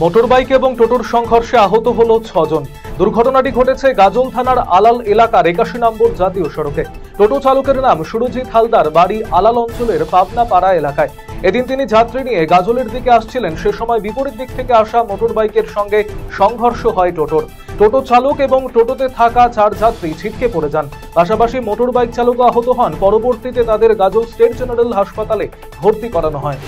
Motorbike এবং টোটোর সংঘর্ষে আহত হলো 6 জন। দুর্ঘটনাটি ঘটেছে গাজল থানার আলাল এলাকার 81 নম্বর জাতীয় সড়কে। টোটো চালকের নাম সুরজিৎ হালদার, বাড়ি আলাল অঞ্চলের পাবনা পাড়া এলাকায়। এদিন তিনি যাত্রী নিয়ে গাজলের দিকে আসছিলেন, সে সময় বিপরীত দিক থেকে আসা মোটরবাইকের সঙ্গে সংঘর্ষ হয় টোটোর। টোটো চালক এবং টোটোতে থাকা 4 যাত্রী ছিটকে পড়ে যান। পাশাপাশি মোটরবাইক চালকও আহত হন। পরবর্তীতে তাদের গাজল স্টেট জেনারেল হাসপাতালে ভর্তি করানো হয়।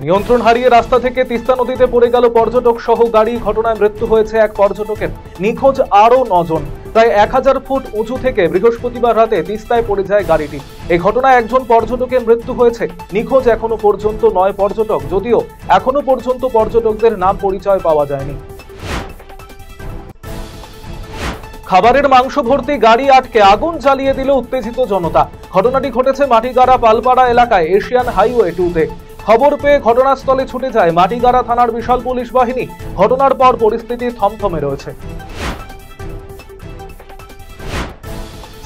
নিয়ন্ত্রণ হারিয়ে রাস্তা থেকে তিস্তা নদীতে পড়ে গেল পর্যটক সহ গাড়ি। ঘটনায় মৃত্যু হয়েছে এক পর্যটকের, নিখোঁজ আরও 9 জন। প্রায় 1000 ফুট উঁচু থেকে বৃহস্পতিবার রাতে তিস্তায় পড়ে যায় গাড়িটি। এই ঘটনায় একজন পর্যটকের মৃত্যু হয়েছে। নিখোঁজ এখনো পর্যন্ত 9 পর্যটক, যদিও এখনো পর্যন্ত পর্যটকদের নাম পরিচয় পাওয়া যায়নি। খাবারের মাংস ভর্তি গাড়ি আটকে আগুন জ্বালিয়ে দিল উত্তেজিত জনতা। ঘটনাটি ঘটেছে মাটিগাড়া পালপাড়া এলাকায় এশিয়ান হাইওয়ে 2-তে। খবর পেয়ে ঘটনাস্থলে ছুটে যায় মাটিগাড়া থানার বিশাল পুলিশ বাহিনী। ঘটনার পর পরিস্থিতি থমথমে রয়েছে।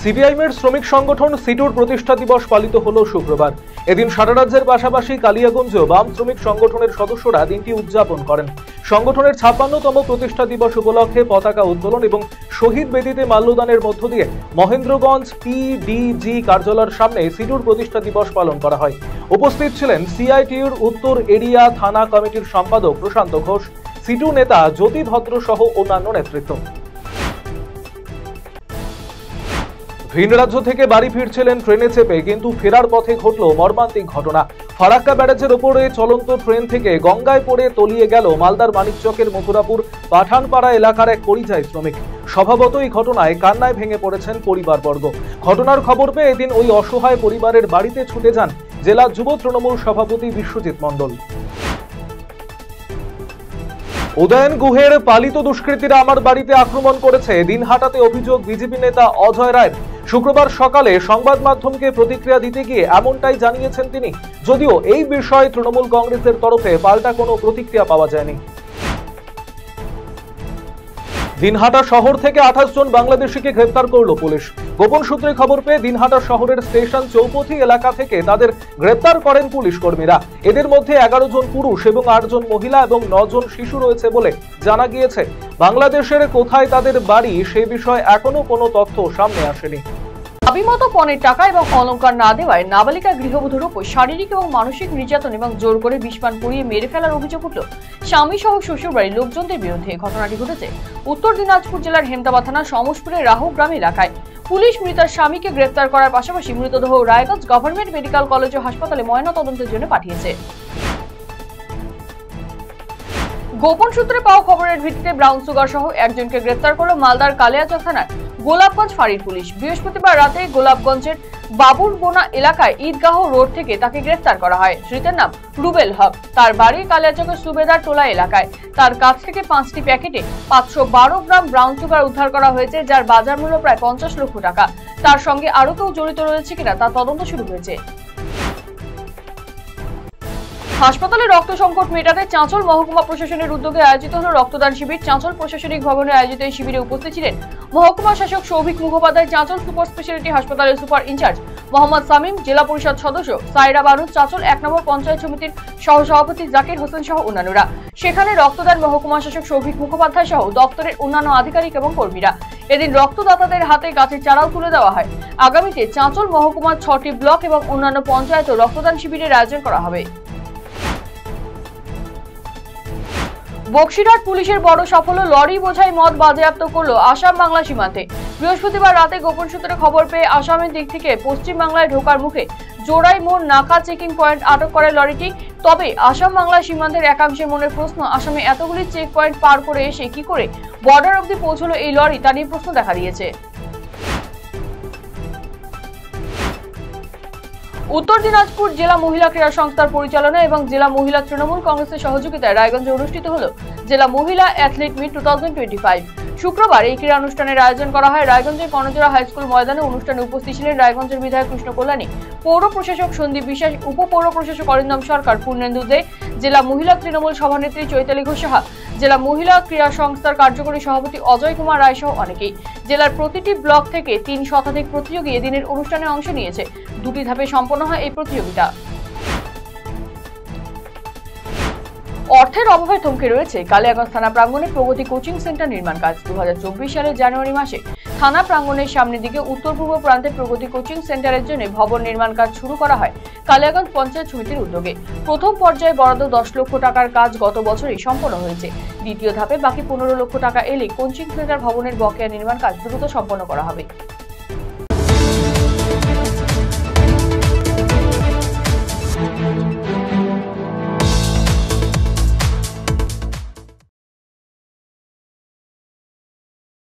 সিপিআইএমের শ্রমিক সংগঠন সিটুর প্রতিষ্ঠা দিবস পালিত হলো শুক্রবার। এদিন সারা রাজ্যের পাশাপাশি কালিয়াগঞ্জেও বাম শ্রমিক সংগঠনের সদস্যরা দিনটি উদযাপন করেন। সংগঠনের 56তম প্রতিষ্ঠা দিবস উপলক্ষে পতাকা উত্তোলন এবং শহীদ বেদিতে মাল্যদানের মধ্য দিয়ে মহেন্দ্রগঞ্জ পিডিজি কার্যালয়ের সামনে সিটুর প্রতিষ্ঠা দিবস পালন করা হয়। উপস্থিত ছিলেন সিআইটিউর উত্তর এরিয়া থানা কমিটির সম্পাদক প্রশান্ত ঘোষ, সিটু নেতা জ্যোতি ভদ্র সহ অন্যান্য নেতৃত্ব। ভিন রাজ্য থেকে বাড়ি ফিরছিলেন ট্রেনে চেপে, কিন্তু ফেরার পথে ঘটল মর্মান্তিক ঘটনা। ফারাক্কা ব্যারাজের ওপরে চলন্ত ট্রেন থেকে গঙ্গায় পড়ে তলিয়ে গেল মালদার মানিকচকের মথুরাপুর পাঠানপাড়া এলাকার এক পরিযায়ী শ্রমিক। স্বভাবতই ঘটনায় কান্নায় ভেঙে পড়েছেন পরিবারবর্গ। ঘটনার খবর পেয়ে এদিন ওই অসহায় পরিবারের বাড়িতে ছুটে যান জেলা যুব তৃণমূল সভাপতি বিশ্বজিৎ মণ্ডল। উদয়ন গুহের পালিত দুষ্কৃতীরা আমার বাড়িতে আক্রমণ করেছে, দিনহাটাতে অভিযোগ বিজেপি নেতা অজয় রায়ের। শুক্রবার সকালে সংবাদ মাধ্যমকে প্রতিক্রিয়া দিতে গিয়ে এমনটাই জানিয়েছেন তিনি, যদিও এই বিষয়ে তৃণমূল কংগ্রেসের তরফে পাল্টা কোনো প্রতিক্রিয়া পাওয়া যায়নি। দিনহাটা শহর থেকে 28 জন বাংলাদেশিকে গ্রেপ্তার করল পুলিশ। গোপন সূত্রে খবর পেয়ে দিনহাটা শহরের স্টেশন চৌপথি এলাকা থেকে তাদের গ্রেপ্তার করেন পুলিশ কর্মীরা। এদের মধ্যে 11 জন পুরুষ এবং 8 জন মহিলা এবং 9 জন শিশু রয়েছে বলে জানা গিয়েছে। বাংলাদেশের কোথায় তাদের বাড়ি সে বিষয়ে এখনো কোনো তথ্য সামনে আসেনি। দাবিমতো পণের টাকা এবং অলংকার না দেওয়ায় নাবালিকা গৃহবধূর উপর শারীরিক এবং মানসিক নির্যাতন এবং জোর করে বিষপান করিয়ে মেরে ফেলার অভিযোগ উঠল স্বামী সহ শ্বশুরবাড়ির লোকজনদের বিরুদ্ধে। ঘটনাটি ঘটেছে উত্তর দিনাজপুর জেলার হেমতাবাদ থানার সমসপুরের রাহু গ্রাম এলাকায়। পুলিশ মৃতার স্বামীকে গ্রেফতার করার পাশাপাশি মৃতদেহ রায়গঞ্জ গভর্নমেন্ট মেডিকেল কলেজ ও হাসপাতালে ময়নাতদন্তের জন্য পাঠিয়েছে। গোপন সূত্রে পাওয়া খবরের ভিত্তিতে ব্রাউন সুগার সহ একজনকে গ্রেফতার করল মালদার কালিয়াচক থানার গোলাপগঞ্জ ফাঁড়ির পুলিশ। বৃহস্পতিবার রাতে গোলাপগঞ্জের বাবুরবোনা এলাকায় ঈদগাহ রোড থেকে তাকে গ্রেফতার করা হয়। ধৃতের নাম রুবেল হক, তার বাড়ি কালিয়াচকের সুবেদার টোলা এলাকায়। তার কাছ থেকে 5টি প্যাকেটে 512 গ্রাম ব্রাউন সুগার উদ্ধার করা হয়েছে, যার বাজার মূল্য প্রায় 50 লক্ষ টাকা। তার সঙ্গে আরো কেউ জড়িত রয়েছে কিনা তা তদন্ত শুরু হয়েছে। হাসপাতালে রক্ত সংকট মেটাতে চাঁচল মহকুমা প্রশাসনের উদ্যোগে আয়োজিত হল রক্তদান শিবির। চাঁচল প্রশাসনিক ভবনে আয়োজিত এই শিবিরে উপস্থিত ছিলেন মহকুমা শাসক সৌভিক মুখোপাধ্যায়, চাঁচল সুপার স্পেশালিটি হাসপাতালের সুপার ইনচার্জ মোহাম্মদ সামিম, জেলা পরিষদ সদস্য সাইরা বানু, চাঁচল 1 নম্বর পঞ্চায়েত সমিতির সহসভাপতি জাকির হোসেন সহ অন্যান্যরা। সেখানে রক্তদান মহকুমা শাসক সৌভিক মুখোপাধ্যায় সহ দপ্তরের অন্যান্য আধিকারিক এবং কর্মীরা। এদিন রক্তদাতাদের হাতে গাছের চারাও তুলে দেওয়া হয়। আগামীতে চাঁচল মহকুমার 6টি ব্লক এবং অন্যান্য পঞ্চায়েতেও রক্তদান শিবিরের আয়োজন করা হবে। বক্সিরহাট পুলিশের বড় সাফল্য, লরি বোঝাই মদ বাজেয়াপ্ত করল আসাম বাংলা সীমান্তে। বৃহস্পতিবার রাতে গোপন সূত্রে খবর পেয়ে আসামের দিক থেকে পশ্চিম বাংলায় ঢোকার মুখে জোড়াই মোড় নাকা চেকিং পয়েন্ট আটক করে লরিটি। তবে আসাম বাংলা সীমান্তের একাংশের মনের প্রশ্ন, আসামে এতগুলি চেক পয়েন্ট পার করে এসে কি করে বর্ডার অবধি পৌঁছলো এই লরি, তা নিয়ে প্রশ্ন দেখা দিয়েছে। উত্তর দিনাজপুর জেলা মহিলা ক্রীড়া সংস্থার পরিচালনা এবং জেলা মহিলা তৃণমূল কংগ্রেসের সহযোগিতায় রায়গঞ্জে অনুষ্ঠিত হল জেলা মহিলা অ্যাথলিট মিট 2025। শুক্রবার এই ক্রীড়া অনুষ্ঠানের আয়োজন করা হয় রায়গঞ্জের কর্ণজোড়া হাই স্কুল ময়দানে। অনুষ্ঠানে উপস্থিত ছিলেন রায়গঞ্জের বিধায়ক কৃষ্ণ কল্যাণী, পৌর প্রশাসক সন্দীপ বিশ্বাস, উপপৌর প্রশাসক অরিন্দম সরকার, পূর্ণেন্দু দে, জেলা মহিলা তৃণমূল সভানেত্রী চৈতালি ঘোষ সাহা, জেলা মহিলা ক্রীড়া সংস্থার কার্যকরী সভাপতি অজয় কুমার রায় সহ অনেকেই। জেলার প্রতিটি ব্লক থেকে 3 শতাধিক প্রতিযোগী এদিনের অনুষ্ঠানে অংশ নিয়েছে। 2টি ধাপে সম্পন্ন হয় এই প্রতিযোগিতা। অর্থের অভাবে থমকে রয়েছে কালিয়াগঞ্জ থানা প্রাঙ্গণে প্রগতি কোচিং সেন্টার নির্মাণ কাজ। 2024 সালের জানুয়ারি মাসে থানা প্রাঙ্গণের সামনের দিকে উত্তর পূর্ব প্রান্তে প্রগতি কোচিং সেন্টারের জন্য ভবন নির্মাণ কাজ শুরু করা হয় কালিয়াগঞ্জ পঞ্চায়েত সমিতির উদ্যোগে। প্রথম পর্যায়ে বরাদ্দ 10 লক্ষ টাকার কাজ গত বছরই সম্পন্ন হয়েছে। দ্বিতীয় ধাপে বাকি 15 লক্ষ টাকা এলে কোচিং সেন্টার ভবনের বকেয়া নির্মাণ কাজ দ্রুত সম্পন্ন করা হবে।